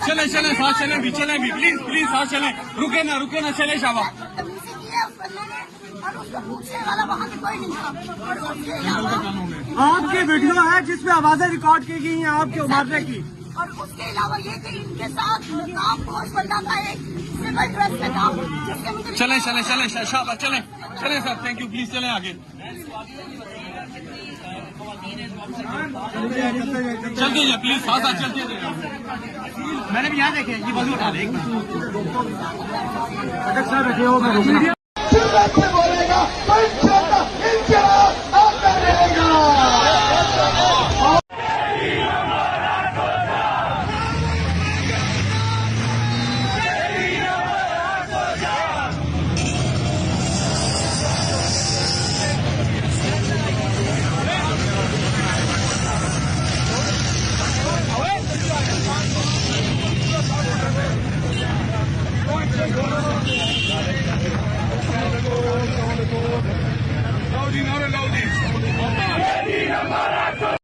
चले चले साथ चले भी प्लीज प्लीज साथ चले, रुके ना चले शाबा। आपकी वीडियो है जिसमें आवाजें रिकॉर्ड की गई हैं आपके मारने की, और उसके अलावा ये कि इनके साथ काम बहुत बंदा था एक सिविल ड्रेस में था जिससे मुझे चले शाबा चले सर, थैंक यू, प्लीज चले आगे। चलते जाए प्लीज, साथ चलते जाए। मैंने भी यहाँ देखे ये बंदूक उठा दे। बोलेगा